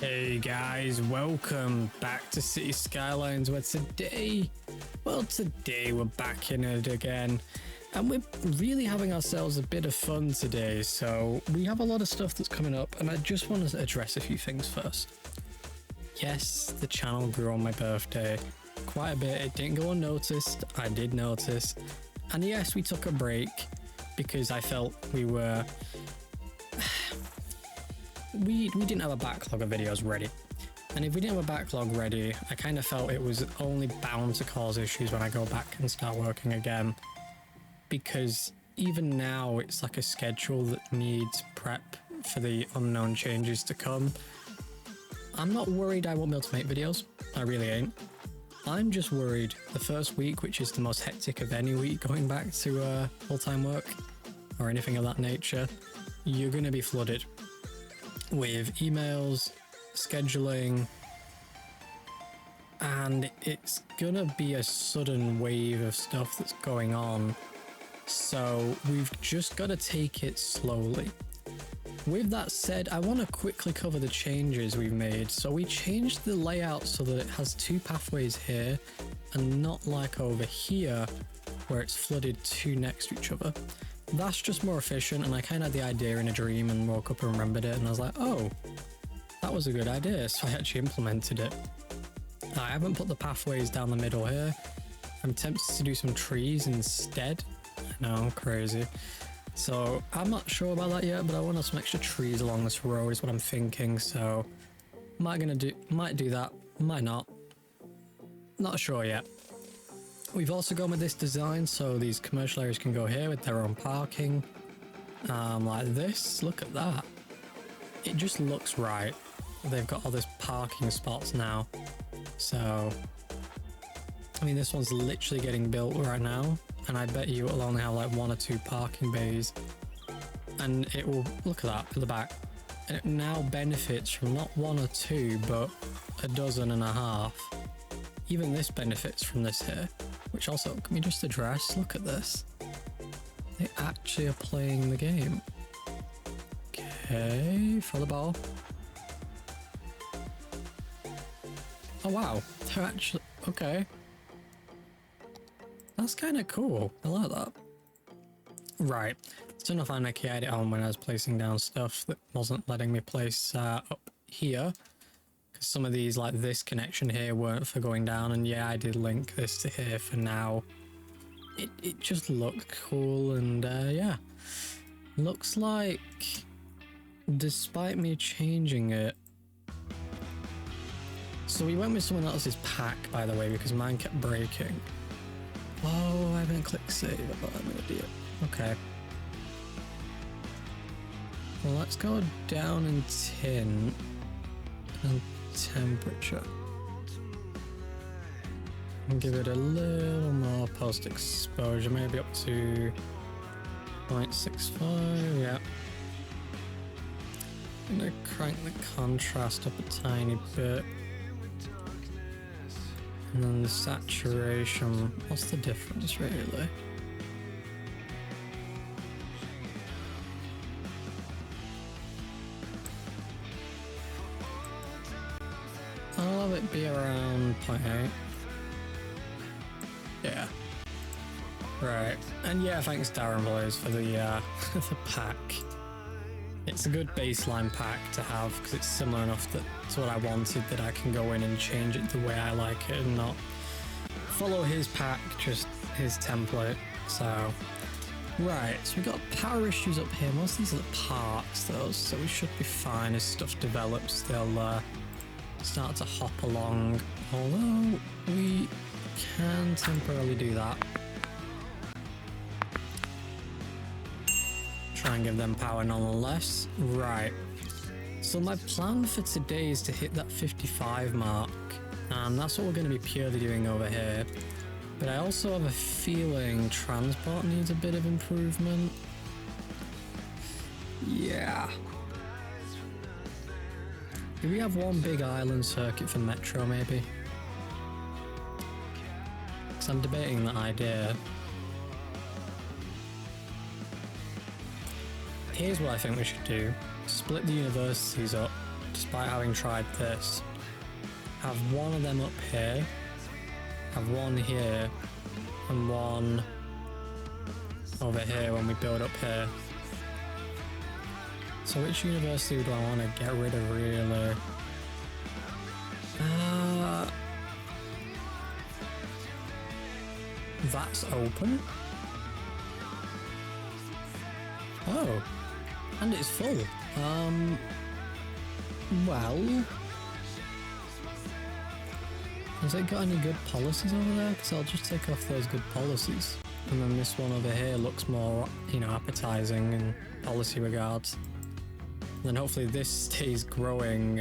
Hey guys, welcome back to Cities Skylines, where today we're back in it again, and we're really having ourselves a bit of fun today. So we have a lot of stuff that's coming up, and I just want to address a few things first. Yes, the channel grew on my birthday quite a bit. It didn't go unnoticed. I did notice, and yes, we took a break because I felt we didn't have a backlog of videos ready. And if we didn't have a backlog ready, I kind of felt it was only bound to cause issues when I go back and start working again. Because even now, it's like a schedule that needs prep for the unknown changes to come. I'm not worried I won't be able to make videos. I really ain't. I'm just worried the first week, which is the most hectic of any week going back to full-time work or anything of that nature, you're going to be flooded with emails, scheduling, and it's gonna be a sudden wave of stuff that's going on. So we've just got to take it slowly. With that said, I want to quickly cover the changes we've made. So we changed the layout so that it has two pathways here and not like over here where it's flooded two next to each other. That's just more efficient, and I kind of had the idea in a dream and woke up and remembered it, and I was like, oh, that was a good idea, so I actually implemented it. I haven't put the pathways down the middle here. I'm tempted to do some trees instead. I know, crazy. So I'm not sure about that yet, but I want some extra trees along this road is what I'm thinking, so might do that, might not. Not sure yet. We've also gone with this design, so these commercial areas can go here with their own parking. Like this, look at that. It just looks right. They've got all this parking spots now. So, I mean, this one's literally getting built right now, and I bet you it'll only have like 1 or 2 parking bays. And it will, look at that at the back. And it now benefits from not 1 or 2, but 12.5. Even this benefits from this here. Which also, can we just address? Look at this. They actually are playing the game. Okay, for the ball. Oh wow, they're actually, okay. That's kind of cool, I like that. Right, still not find my key edit on when I was placing down stuff that wasn't letting me place up here. Some of these, like this connection here, weren't for going down, and yeah, I did link this to here for now. It just looked cool, and yeah, looks like despite me changing it, so we went with someone else's pack, by the way, because mine kept breaking. Oh, I haven't clicked save. I thought I'm an idiot. Okay, well, let's go down in tin and temperature and give it a little more post exposure, maybe up to 0.65. Yeah, I'm gonna crank the contrast up a tiny bit, and then the saturation, what's the difference really? I'll have it be around 0.8. Yeah. Right. And yeah, thanks Darren Blaze for the the pack. It's a good baseline pack to have because it's similar enough to what I wanted, that I can go in and change it the way I like it and not follow his pack, just his template. So, right. So we got power issues up here. Most of these are the parks though, so we should be fine as stuff develops. They'll start to hop along, although we can temporarily do that. Try and give them power nonetheless. Right, so my plan for today is to hit that 55 mark, and that's what we're going to be purely doing over here. But I also have a feeling transport needs a bit of improvement. Yeah. Do we have one big island circuit for Metro, maybe? Because I'm debating that idea. Here's what I think we should do. Split the universities up despite having tried this. Have one of them up here, have one here, and one over here when we build up here. So which university do I want to get rid of really? That's open. Oh, and it's full. Well, has it got any good policies over there? Because I'll just take off those good policies. And then this one over here looks more, you know, appetizing in policy regards. And then hopefully this stays growing.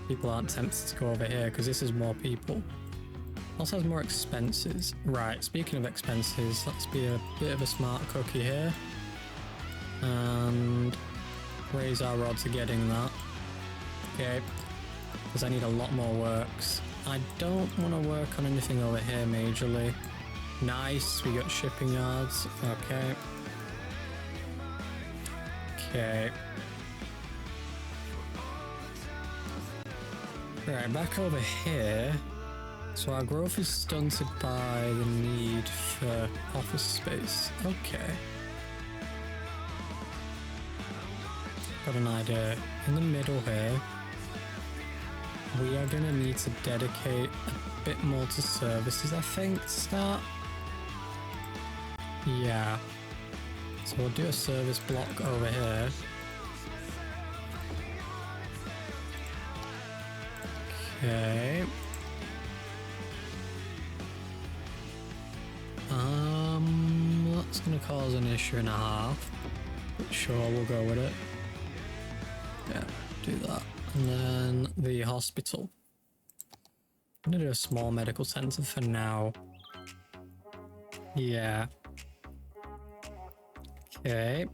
People aren't tempted to go over here because this is more people. Also has more expenses. Right, speaking of expenses, let's be a bit of a smart cookie here. And raise our odds of getting that. Okay, because I need a lot more works. I don't want to work on anything over here majorly. Nice, we got shipping yards. Okay. Okay. Right, back over here. So our growth is stunted by the need for office space. Okay. Got an idea. In the middle here, we are going to need to dedicate a bit more to services, I think, to start. Yeah. So we'll do a service block over here. Okay. That's going to cause an issue and a half. But sure, we'll go with it. Yeah, do that. And then the hospital. I'm going to do a small medical center for now. Yeah. Okay.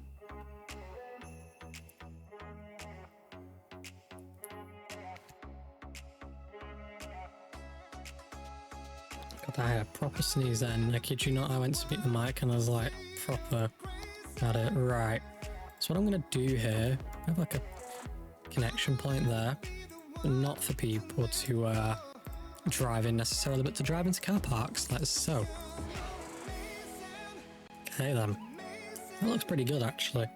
God, I had a proper sneeze then. I kid you not, I went to meet the mic and I was like, proper at it. Right. So what I'm going to do here, I have like a connection point there, but not for people to drive in necessarily, but to drive into car parks, like so. Okay then. That looks pretty good actually.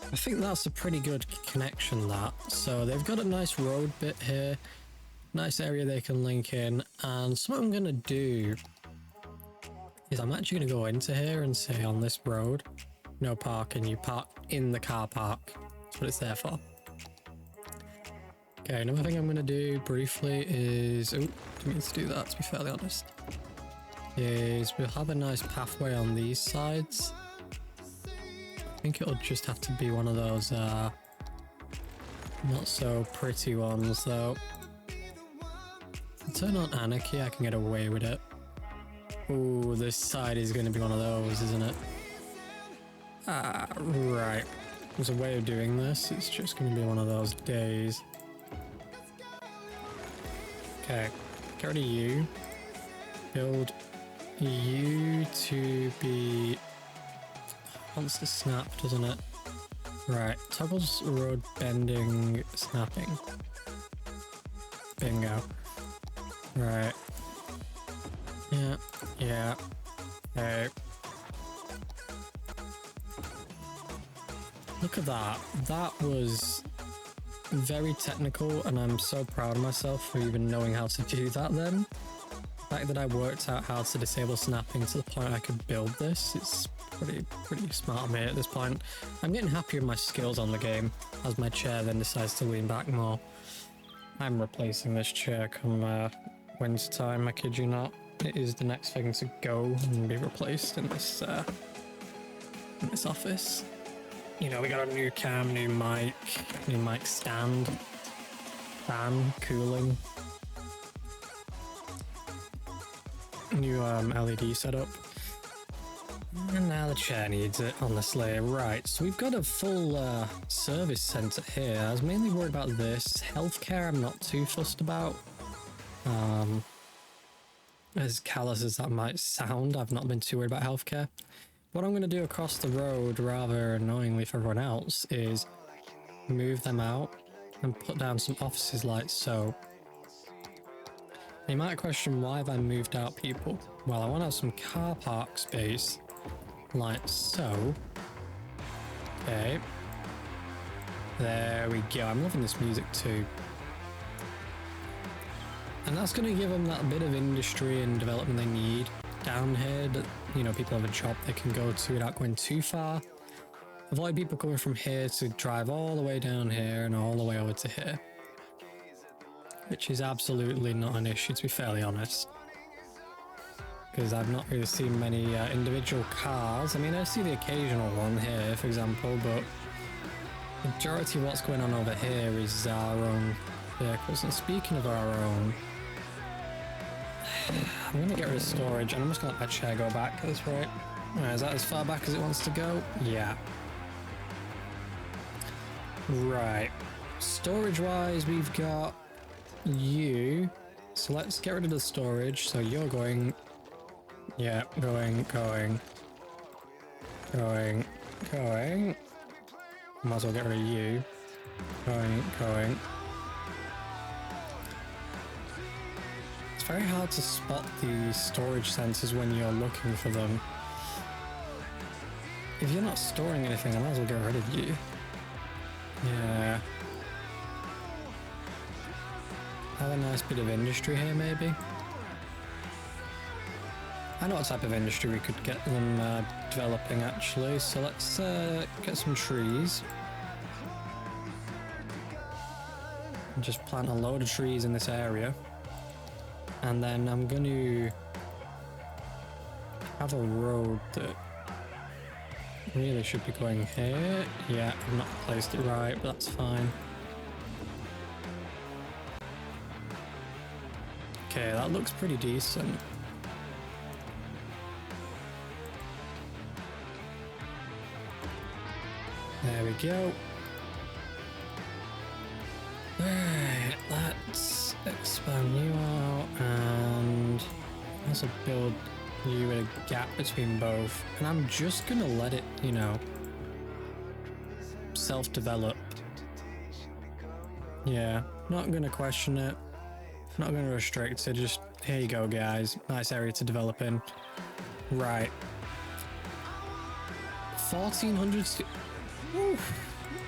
I think that's a pretty good connection, that. So they've got a nice road bit here, nice area they can link in, and so what I'm going to do is I'm actually going to go into here and say on this road, no parking, you park in the car park. That's what it's there for. Okay, another thing I'm going to do briefly is, oh, didn't mean to do that, to be fairly honest, is we'll have a nice pathway on these sides. I think it'll just have to be one of those not so pretty ones though. I'll turn on anarchy, I can get away with it. Ooh, this side is going to be one of those, isn't it? Ah, right. There's a way of doing this, it's just going to be one of those days. Okay, get rid of you. Build you to be... wants to snap, doesn't it? Right, toggles road bending, snapping. Bingo. Right. Yeah, yeah. Okay. Look at that. That was very technical, and I'm so proud of myself for even knowing how to do that then. The fact that I worked out how to disable snapping to the point I could build this, it's pretty smart of me at this point. I'm getting happy with my skills on the game as my chair then decides to lean back more. I'm replacing this chair come winter time, I kid you not. It is the next thing to go and be replaced in this office. You know, we got a new cam, new mic stand, fan, cooling. new LED setup. And now the chair needs it, honestly. Right, so we've got a full service centre here. I was mainly worried about this. Healthcare I'm not too fussed about. As callous as that might sound, I've not been too worried about healthcare. What I'm going to do across the road, rather annoyingly for everyone else, is move them out and put down some offices like so. You might question, why have I moved out people? Well, I want to have some car park space like so. Okay. There we go. I'm loving this music too. And that's going to give them that bit of industry and development they need down here, that, you know, people have a job they can go to without going too far. Avoid people coming from here to drive all the way down here and all the way over to here, which is absolutely not an issue, to be fairly honest, because I've not really seen many individual cars. I mean, I see the occasional one here, for example, but the majority of what's going on over here is our own vehicles. And speaking of our own, I'm going to get rid of storage, and I'm just going to let my chair go back at this rate. Right, is that as far back as it wants to go? Yeah. Right. Storage-wise, we've got you. So let's get rid of the storage. So you're going... Yeah, going. Might as well get rid of you. Going. It's very hard to spot the storage centers when you're looking for them. If you're not storing anything, I might as well get rid of you. Yeah. Have a nice bit of industry here, maybe? I know what type of industry we could get them developing, actually. So let's get some trees. And just plant a load of trees in this area. And then I'm going to have a road that really should be going here. Yeah, I've not placed it right, but that's fine. Okay, that looks pretty decent. There we go. Alright, let's expand you out and also build you with a gap between both. And I'm just gonna let it, you know, self-develop. Yeah, not gonna question it. Not gonna restrict it, just here you go, guys. Nice area to develop in. Right. 1,400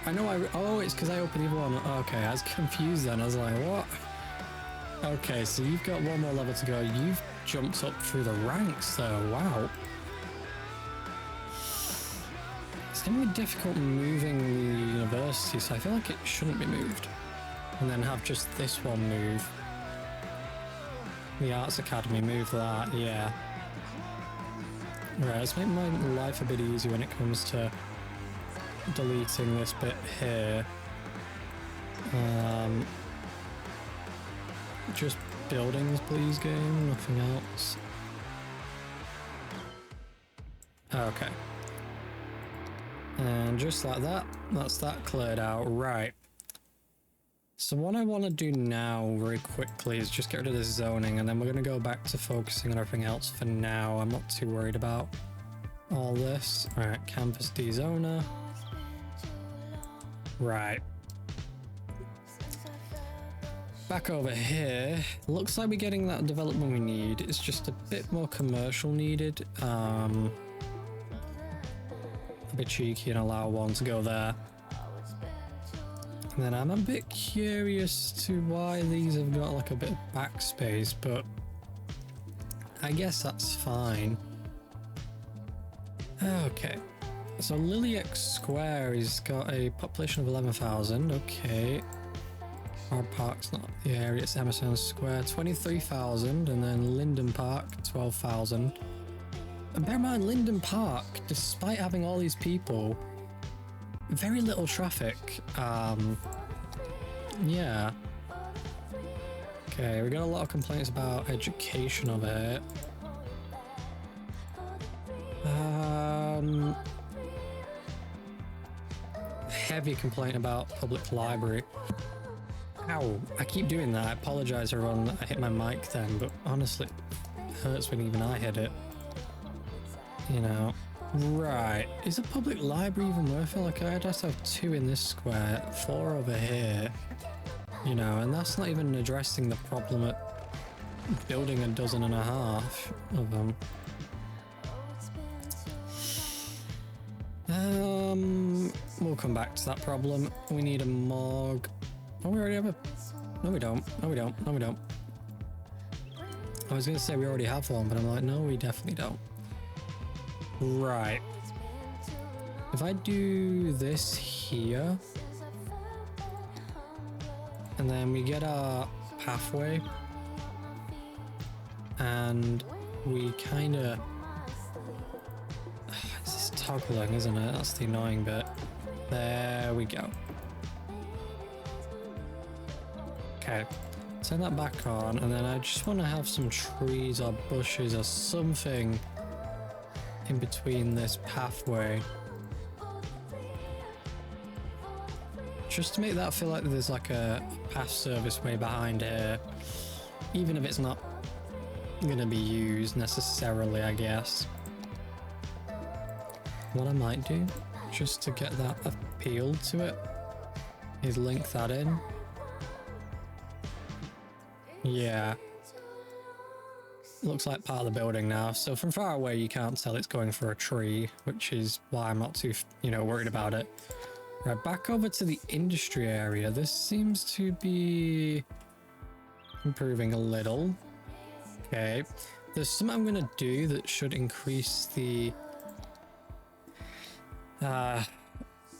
I know oh, it's because I opened the other one. Okay, I was confused then. I was like, what? Okay, so you've got one more level to go. You've jumped up through the ranks though. Wow. It's going to be difficult moving the university, so I feel like it shouldn't be moved. And then have just this one move. The Arts Academy, move that, yeah. Right, let's make my life a bit easier when it comes to deleting this bit here. Just buildings, please, game, nothing else. Okay. And just like that, that's that cleared out. Right. So what I want to do now very quickly is just get rid of this zoning, and then we're going to go back to focusing on everything else for now. I'm not too worried about all this. All right, campus dezoner. Right. Back over here. Looks like we're getting that development we need. It's just a bit more commercial needed. A bit cheeky and allow one to go there. And then I'm a bit curious to why these have got like a bit of backspace, but I guess that's fine. Okay. So Lilac Square has got a population of 11,000. Okay. Our Park's not the area, it's Emerson Square, 23,000, and then Linden Park, 12,000. And bear in mind, Linden Park, despite having all these people, very little traffic. Yeah. Okay, we got a lot of complaints about education over here. Heavy complaint about public library. Ow, I keep doing that. I apologize everyone, I hit my mic then, but honestly, it hurts when even I hit it. You know. Right, is a public library even worth it? Like, I just have 2 in this square, 4 over here. You know, and that's not even addressing the problem at building 12.5 of them. We'll come back to that problem. We need a morgue. Oh, we already have a... No, we don't. No, we don't. No, we don't. I was going to say we already have one, but I'm like, no, we definitely don't. Right. If I do this here, and then we get our pathway, and we kind of... It's just toggling, isn't it? That's the annoying bit. There we go. Okay, turn that back on, and then I just want to have some trees or bushes or something in between this pathway. Just to make that feel like there's like a path service way behind here, even if it's not going to be used necessarily, I guess. What I might do, just to get that appeal to it, is link that in. Yeah. Looks like part of the building now. So from far away, you can't tell it's going for a tree, which is why I'm not too, worried about it. Right, back over to the industry area. This seems to be improving a little. Okay. There's something I'm going to do that should increase the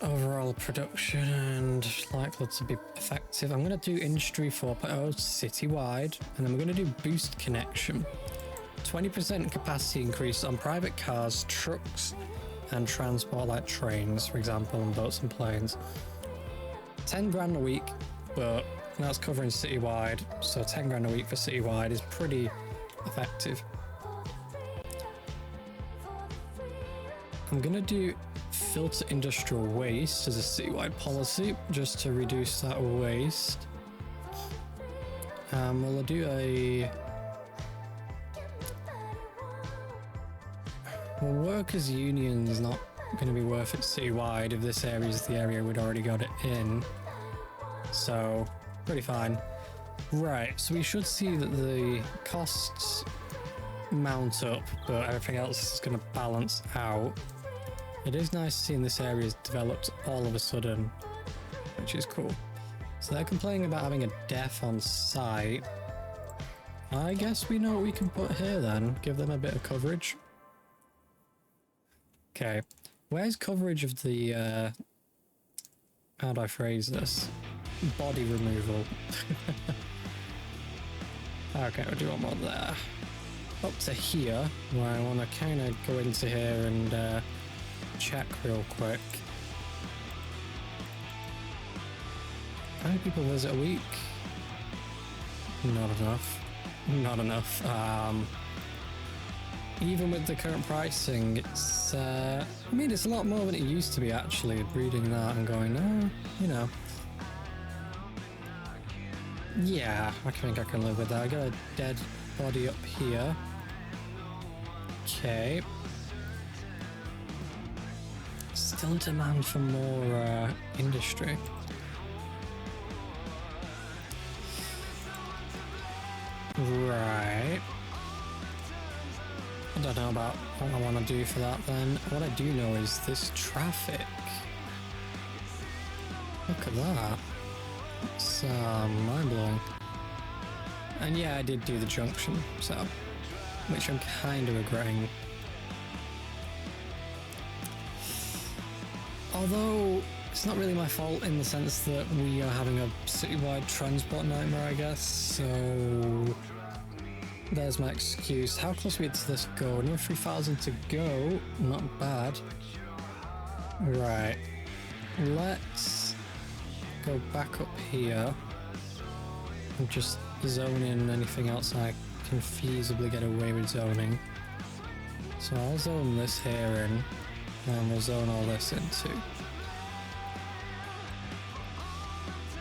overall production and likelihood to be effective. I'm going to do industry 4.0 citywide, and then we're going to do boost connection. 20% capacity increase on private cars, trucks, and transport like trains, for example, and boats and planes. 10 grand a week, but that's covering citywide, so 10 grand a week for citywide is pretty effective. I'm going to do filter industrial waste as a citywide policy, just to reduce that waste. We'll do a... Well, workers' union is not going to be worth it citywide if this area is the area we'd already got it in. So, pretty fine. Right, so we should see that the costs mount up, but everything else is going to balance out. It is nice seeing this area is developed all of a sudden, which is cool. So they're complaining about having a death on site. I guess we know what we can put here then, give them a bit of coverage. Okay, where's coverage of the, how do I phrase this? Body removal. Okay, we'll do one more there. Up to here, where I want to kind of go into here and check real quick. How many people visit a week? Not enough. Not enough. Even with the current pricing, it's, I mean, it's a lot more than it used to be actually, breeding that and going, oh, yeah, I think I can live with that. I got a dead body up here. Okay. Still a demand for more industry. Right. I don't know about what I want to do for that then. What I do know is this traffic. Look at that. It's mind-blowing. And yeah, I did do the junction, so, which I'm kind of regretting. Although, it's not really my fault in the sense that we are having a citywide transport nightmare, I guess, so there's my excuse. How close are we to this goal? Another 3,000 to go, not bad. Right, let's go back up here and just zone in anything else I can feasibly get away with zoning. So I'll zone this here in, and we'll zone all this in too.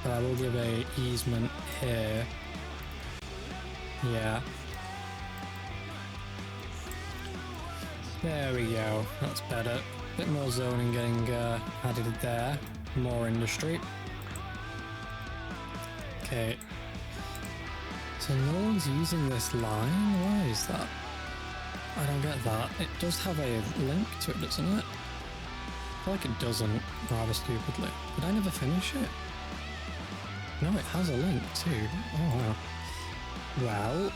But I will give a easement here. Yeah. There we go, that's better. Bit more zoning getting added there. More industry. Okay. So no one's using this line? Why is that? I don't get that. It does have a link to it, doesn't it? I feel like it doesn't, rather stupidly. Did I never finish it? No, it has a link too. Oh wow. Well,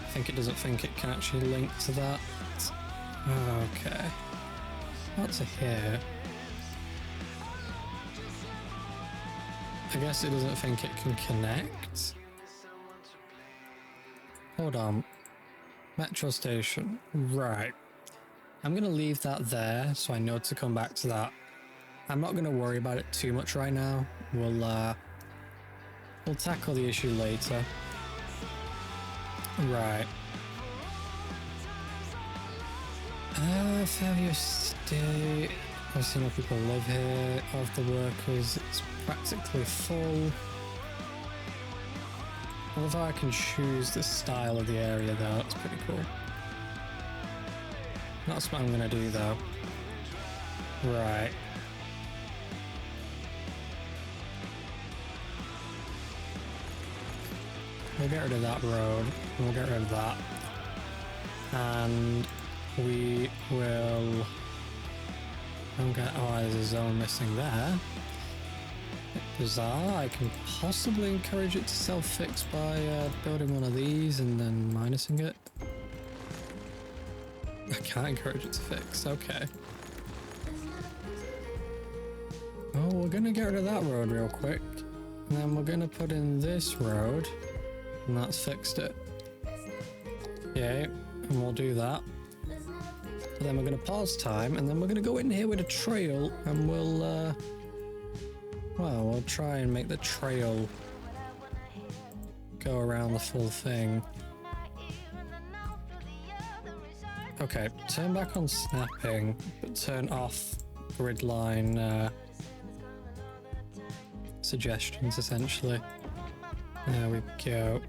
I think it doesn't think it can actually link to that. Okay. What's here? I guess it doesn't think it can connect. Hold on. Metro station. Right. I'm going to leave that there so I know to come back to that. I'm not going to worry about it too much right now. We'll tackle the issue later. Right. Fairview Estate. I've seen more people live here. Of the workers, it's practically full. I love how I can choose the style of the area though, that's pretty cool. That's what I'm gonna do though. Right. We'll get rid of that road, we'll get rid of that. And we will... Okay, oh, there's a zone missing there. Bizarre. I can possibly encourage it to self-fix by building one of these and then minusing it. I can't encourage it to fix, okay. Oh, we're gonna get rid of that road real quick. And then we're gonna put in this road. And that's fixed it. Okay, and we'll do that. But then we're gonna pause time, and then we're gonna go in here with a trail, and we'll well, we'll try and make the trail go around the full thing. Okay, turn back on snapping, but turn off grid line suggestions, essentially. There we go.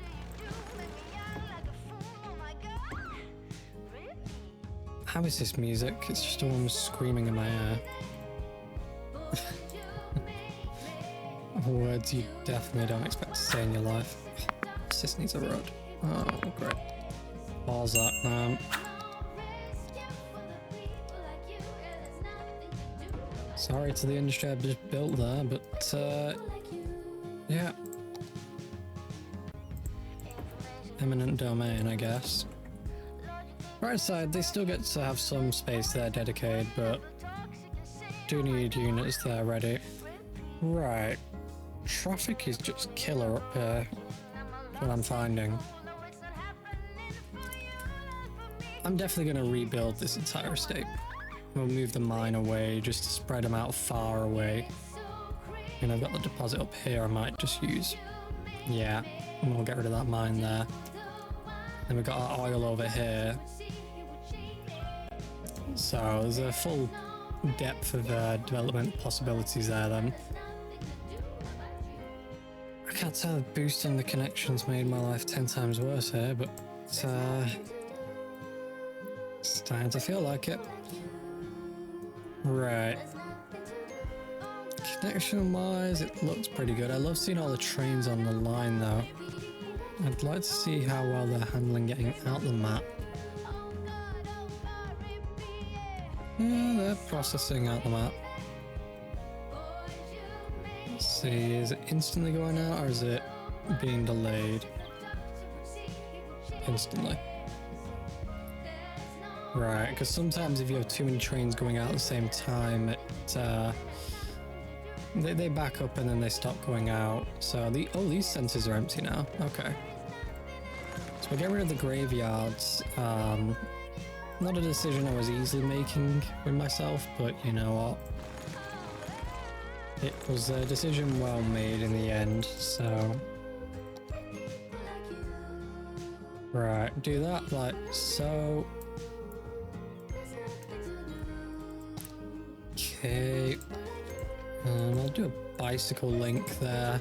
How is this music? It's just almost screaming in my ear. Words you definitely don't expect to say in your life. This needs a road. Oh, great. Pause that, man. Sorry to the industry I've just built there, but yeah. Eminent domain, I guess. Right side, they still get to have some space there dedicated, but do need units there ready. Right. Traffic is just killer up here. That's what I'm finding. I'm definitely going to rebuild this entire estate. We'll move the mine away just to spread them out far away. And I've got the deposit up here I might just use. Yeah, and we'll get rid of that mine there. Then we've got our oil over here. So there's a full depth of development possibilities there then. I can't tell if boosting the connections made my life 10 times worse here, but it's starting to feel like it. Right. Connection wise, it looks pretty good. I love seeing all the trains on the line though. I'd like to see how well they're handling getting out the map. Yeah, they're processing out the map. Let's see, is it instantly going out or is it being delayed? Instantly. Right, because sometimes if you have too many trains going out at the same time, it they back up and then they stop going out. So these sensors are empty now. Okay. So we'll get rid of the graveyards. Not a decision I was easily making with myself, but you know what? It was a decision well made in the end, so... Right, do that like so. Okay. And I'll do a bicycle link there.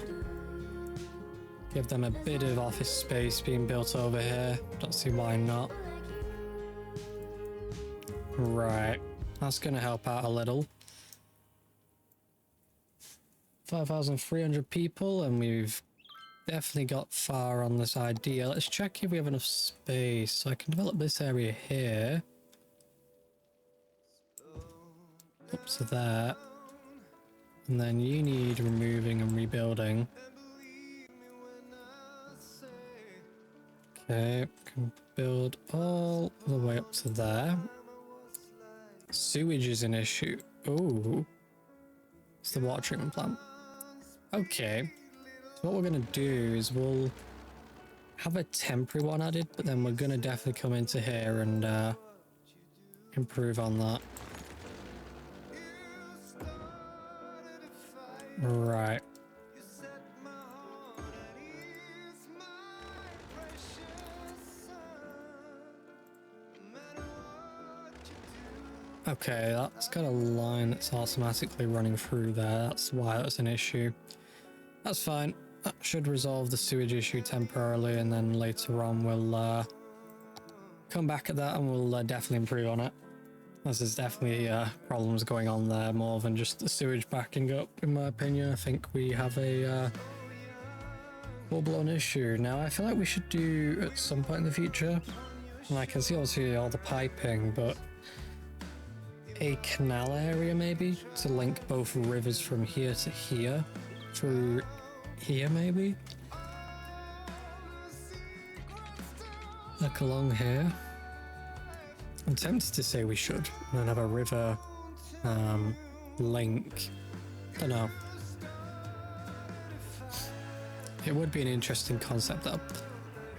Give them a bit of office space being built over here. Don't see why not. Right. That's going to help out a little. 5,300 people, and we've definitely got far on this idea. Let's check if we have enough space. So I can develop this area here. Up to there. And then you need removing and rebuilding. Okay, can build all the way up to there. Sewage is an issue. Oh, it's the water treatment plant. Okay, so what we're going to do is we'll have a temporary one added, but then we're going to definitely come into here and improve on that. Right. Okay, that's got a line that's automatically running through there. That's why that's an issue. That's fine. That should resolve the sewage issue temporarily, and then later on we'll come back at that and we'll definitely improve on it. There's definitely problems going on there more than just the sewage backing up, in my opinion. I think we have a full-blown issue. Now, I feel like we should do at some point in the future, and I can see obviously all the piping, but a canal area maybe to link both rivers from here to here through here maybe, like along here. I'm tempted to say we should and then have a river link. Don't know. It would be an interesting concept though.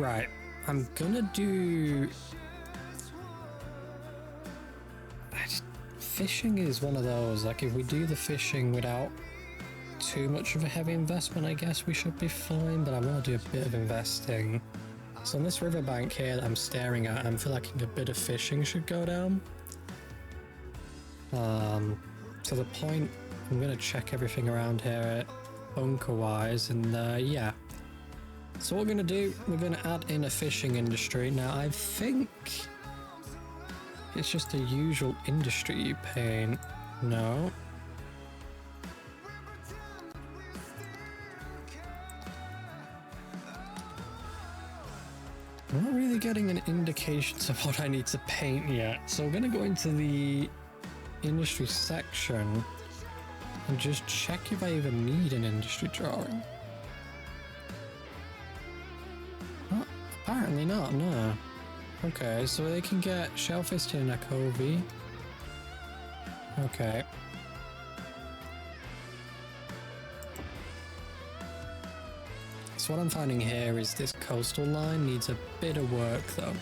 Right, I'm gonna do fishing is one of those, like if we do the fishing without too much of a heavy investment, I guess we should be fine, but I want to do a bit of investing. So on this riverbank here that I'm staring at, I feel like a bit of fishing should go down. To the point, I'm going to check everything around here bunker wise, and yeah. So what we're going to do, we're going to add in a fishing industry. Now I think it's just a usual industry you paint. No. I'm not really getting an indication of what I need to paint yet. So we're going to go into the industry section and just check if I even need an industry drawing. Well, apparently not, no. Okay, so they can get shellfish in a covey. Okay. So what I'm finding here is this coastal line needs a bit of work though.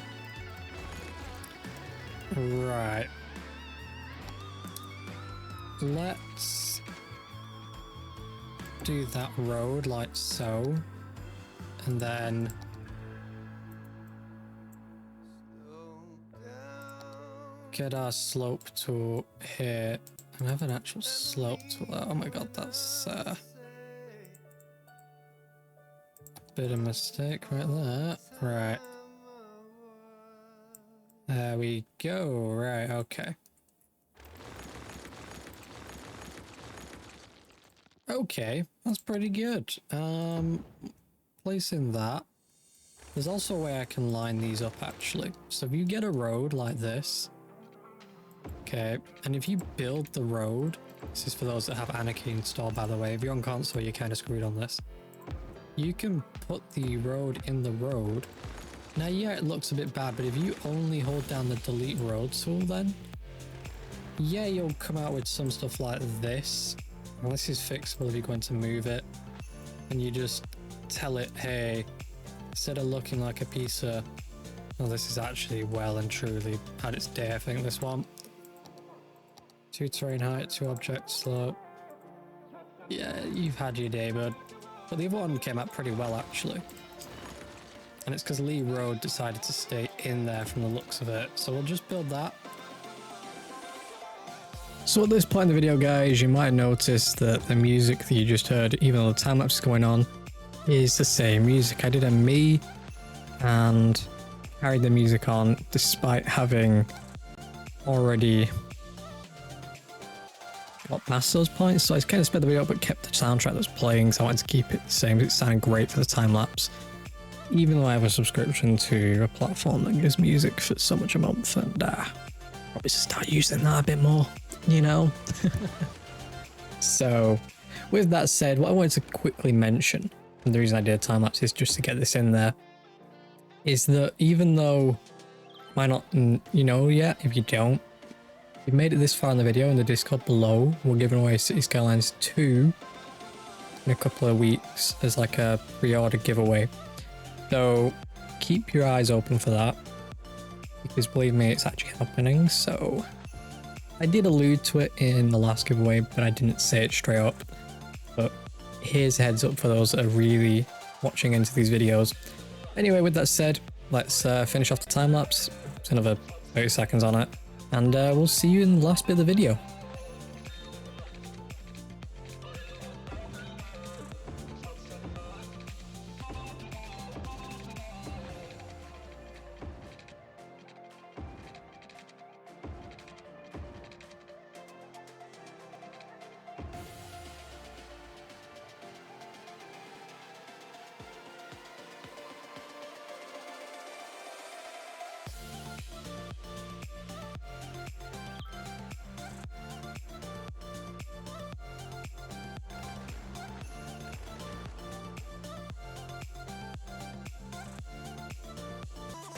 Right. Let's do that road like so. And then get our slope tool here and have an actual slope tool. Oh my god, that's a bit of mistake right there. Right. There we go. Right, okay. Okay, that's pretty good. Placing that. There's also a way I can line these up actually. So if you get a road like this, okay, and if you build the road, this is for those that have Anarchy installed by the way, if you're on console you're kind of screwed on this. You can put the road in the road. Now yeah, it looks a bit bad, but if you only hold down the delete road tool then, yeah, you'll come out with some stuff like this. Well, this is fixable if you're going to move it. And you just tell it, hey, instead of looking like a piece of... Well, this is actually well and truly had its day, I think, this one. 2 terrain height, 2 object slope. Yeah, you've had your day, bud. But the other one came out pretty well, actually. and it's because Lee Road decided to stay in there from the looks of it. So we'll just build that. So at this point in the video, guys, you might notice that the music that you just heard, even though the time lapse is going on, is the same music. I did a me and carried the music on despite having already got past those points. So I kind of sped the video up but kept the soundtrack that was playing, so I wanted to keep it the same. It sounded great for the time lapse, even though I have a subscription to a platform that gives music for so much a month, and probably should start using that a bit more, you know. So with that said, what I wanted to quickly mention, and the reason I did a time lapse is just to get this in there, is that even though might not you know yet, if you don't, you've made it this far in the video, in the Discord below, we're giving away Cities Skylines 2 in a couple of weeks as like a pre-order giveaway. So keep your eyes open for that, because believe me, it's actually happening. So I did allude to it in the last giveaway, but I didn't say it straight up. But here's a heads up for those that are really watching into these videos. Anyway, with that said, let's finish off the time lapse. It's another 30 seconds on it, and we'll see you in the last bit of the video.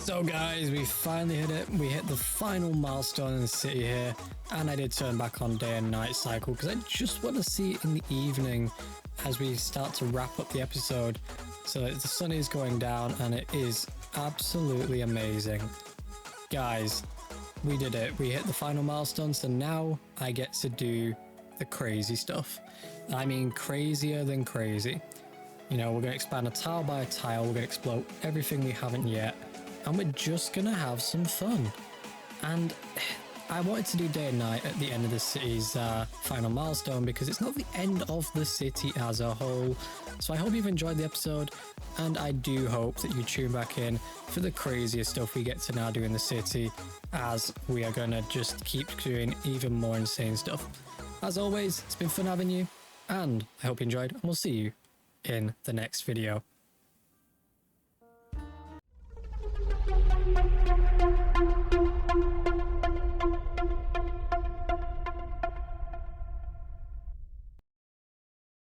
So guys, we finally hit it. We hit the final milestone in the city here, and I did turn back on day and night cycle because I just want to see it in the evening as we start to wrap up the episode. So the sun is going down and it is absolutely amazing. Guys, we did it. We hit the final milestone, so now I get to do the crazy stuff. I mean, crazier than crazy. You know, we're going to expand a tile by a tile. We're going to explode everything we haven't yet, and we're just gonna have some fun. And I wanted to do day and night at the end of the city's final milestone because it's not the end of the city as a whole. So I hope you've enjoyed the episode, and I do hope that you tune back in for the crazier stuff we get to now do in the city, as we are gonna just keep doing even more insane stuff. As always, it's been fun having you, and I hope you enjoyed, and we'll see you in the next video.